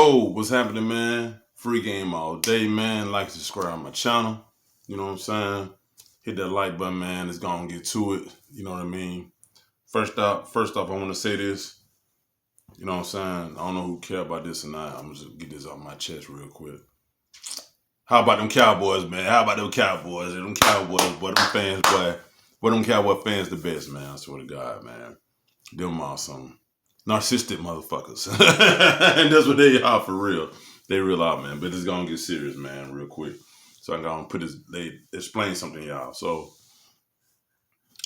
Yo, what's happening, man? Free game all day, man. Like, subscribe on my channel. You know what I'm saying? Hit that like button, man. Let's go and get to it. You know what I mean? First off, I want to say this. You know what I'm saying? I don't know who care about this or not. I'm just gonna get this off my chest real quick. How about them Cowboys, man? How about them Cowboys? Them Cowboys, boy, them fans, boy. Boy, them Cowboy fans the best, man. I swear to God, man. Them are some narcissistic motherfuckers. And that's what they are for real. They real out, man. But it's gonna get serious, man, real quick. So I'm gonna explain something to y'all. So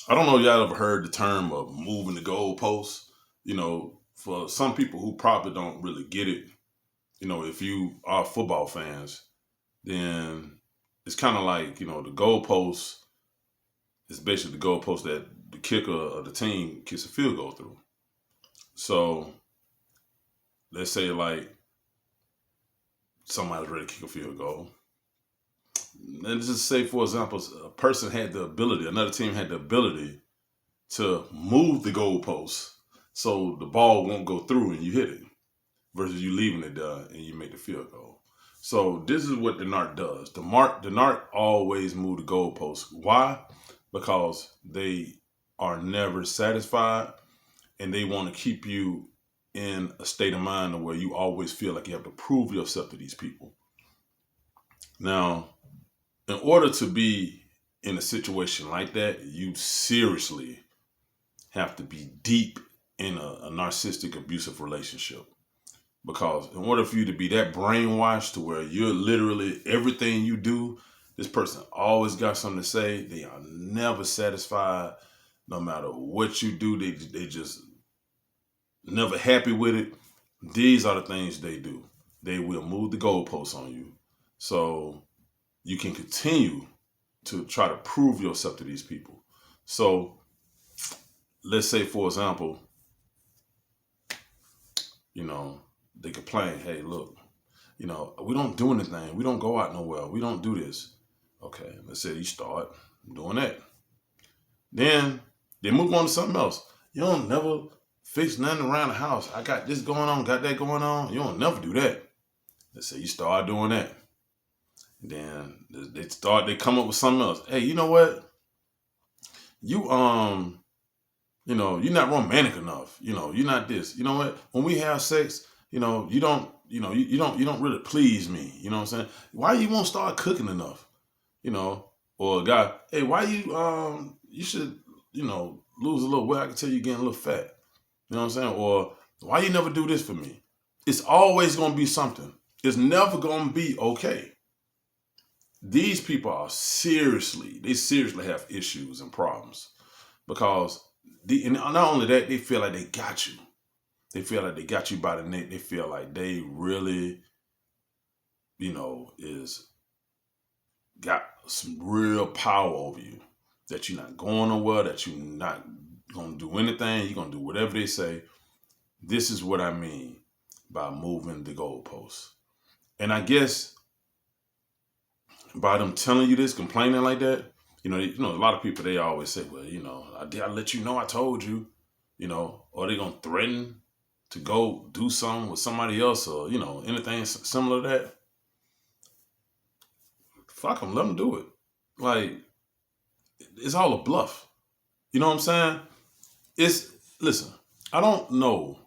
I don't know if y'all ever heard the term of moving the goalposts. You know, for some people who probably don't really get it, you know, if you are football fans, then it's kind of like, you know, the goalposts is basically the goalpost that the kicker of the team kicks a field goal through. So let's say like somebody's ready to kick a field goal. And just say, for example, a person had the ability, another team had the ability to move the goalpost so the ball won't go through and you hit it versus you leaving it there and you make the field goal. So this is what the Narc does. The Narc always move the goalposts. Why? Because they are never satisfied and they want to keep you in a state of mind where you always feel like you have to prove yourself to these people. Now, in order to be in a situation like that, you seriously have to be deep in a narcissistic abusive relationship. Because in order for you to be that brainwashed to where you're literally everything you do, this person always got something to say. They are never satisfied. No matter what you do, they just never happy with it. These are the things they do. They will move the goalposts on you. So you can continue to try to prove yourself to these people. So let's say, for example, you know, they complain, hey, look, you know, we don't do anything. We don't go out nowhere. We don't do this. Okay, let's say you start doing that. Then they move on to something else. You don't never fix nothing around the house. I got this going on, got that going on. You don't never do that. Let's say you start doing that. Then they come up with something else. Hey, you know what? You you know, you're not romantic enough. You know, you're not this. You know what? When we have sex, you know, you don't really please me. You know what I'm saying? Why you won't start cooking enough? You know, or a guy, hey, why you should, you know, lose a little weight. I can tell you're getting a little fat. You know what I'm saying? Or why you never do this for me? It's always gonna be something. It's never gonna be okay. These people are seriously have issues and problems because and not only that, they feel like they got you. They feel like they got you by the neck. They feel like they really, you know, got some real power over you. That you're not going nowhere, that you're not gonna do anything, you're gonna do whatever they say. This is what I mean by moving the goalposts. And I guess by them telling you this, complaining like that, you know, a lot of people, they always say, well, you know, I let you know, I told you, you know, or they gonna threaten to go do something with somebody else or, you know, anything similar to that. Fuck them, let them do it. Like, it's all a bluff. You know what I'm saying? Listen, I don't know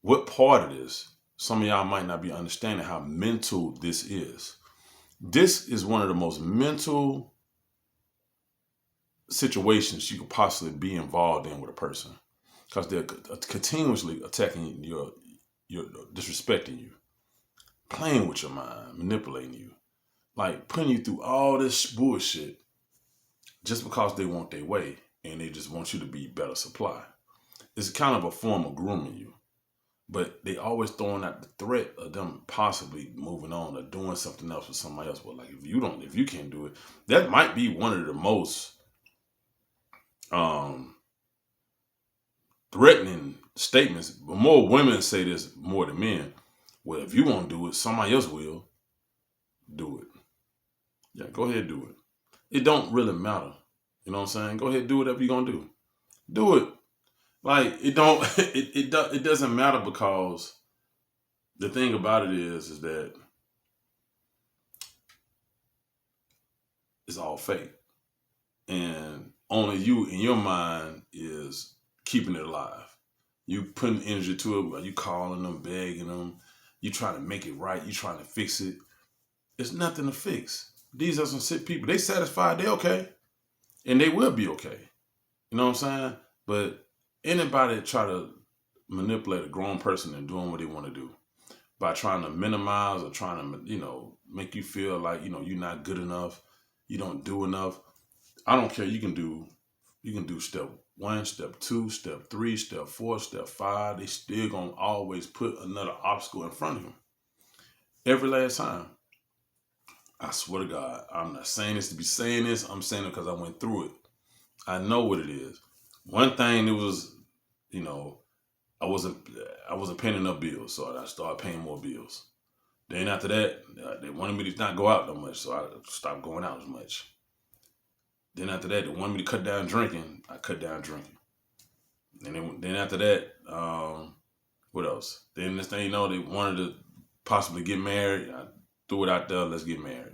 what part of this, some of y'all might not be understanding how mental this is. This is one of the most mental situations you could possibly be involved in with a person because they're continuously attacking your disrespecting you, playing with your mind, manipulating you, like putting you through all this bullshit just because they want their way and they just want you to be better supply. It's kind of a form of grooming you. But they always throwing out the threat of them possibly moving on or doing something else with somebody else. Well, like if you can't do it, that might be one of the most threatening statements. But more women say this more than men. Well, if you won't do it, somebody else will do it. Yeah, go ahead, do it. It don't really matter. You know what I'm saying? Go ahead, do whatever you're gonna do. Do it. Like it doesn't matter because the thing about it is that it's all fake. And only you in your mind is keeping it alive. You putting energy to it, you calling them, begging them, you trying to make it right, you trying to fix it. It's nothing to fix. These are some sick people. They satisfied, they okay. And they will be okay. You know what I'm saying? But anybody that try to manipulate a grown person and doing what they want to do by trying to minimize or trying to, make you feel like, you're not good enough, you don't do enough. I don't care. You can do step 1, step 2, step 3, step 4, step 5. They still gonna always put another obstacle in front of him. Every last time. I swear to God, I'm not saying this to be saying this. I'm saying it because I went through it. I know what it is. One thing, it was, I wasn't paying enough bills, so I started paying more bills. Then after that, they wanted me to not go out that much, so I stopped going out as much. Then after that, they wanted me to cut down drinking. I cut down drinking. And then after that, what else? Then this thing, they wanted to possibly get married. I threw it out there, let's get married.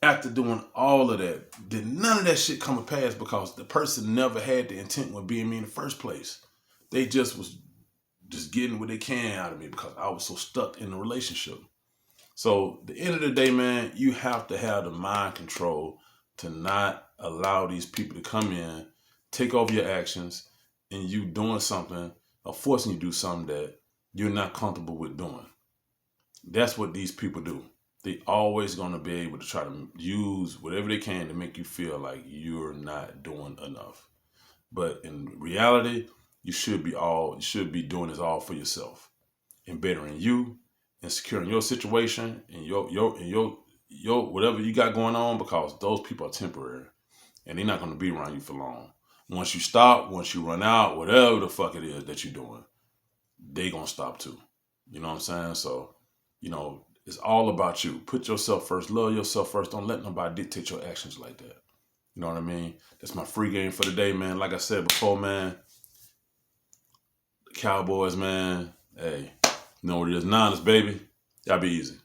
After doing all of that, did none of that shit come to pass because the person never had the intent of being me in the first place. They just was just getting what they can out of me because I was so stuck in the relationship. So at the end of the day, man, you have to have the mind control to not allow these people to come in, take over your actions, and you doing something or forcing you to do something that you're not comfortable with doing. That's what these people do. They always going to be able to try to use whatever they can to make you feel like you're not doing enough. But in reality, you should be doing this all for yourself and bettering you and securing your situation and your whatever you got going on, because those people are temporary and they're not going to be around you for long. Once you stop, once you run out, whatever the fuck it is that you're doing, they going to stop too. You know what I'm saying? So, it's all about you. Put yourself first. Love yourself first. Don't let nobody dictate your actions like that. You know what I mean? That's my free game for the day, man. Like I said before, man, the Cowboys, man, hey, you know what it is. Niners, baby. Y'all be easy.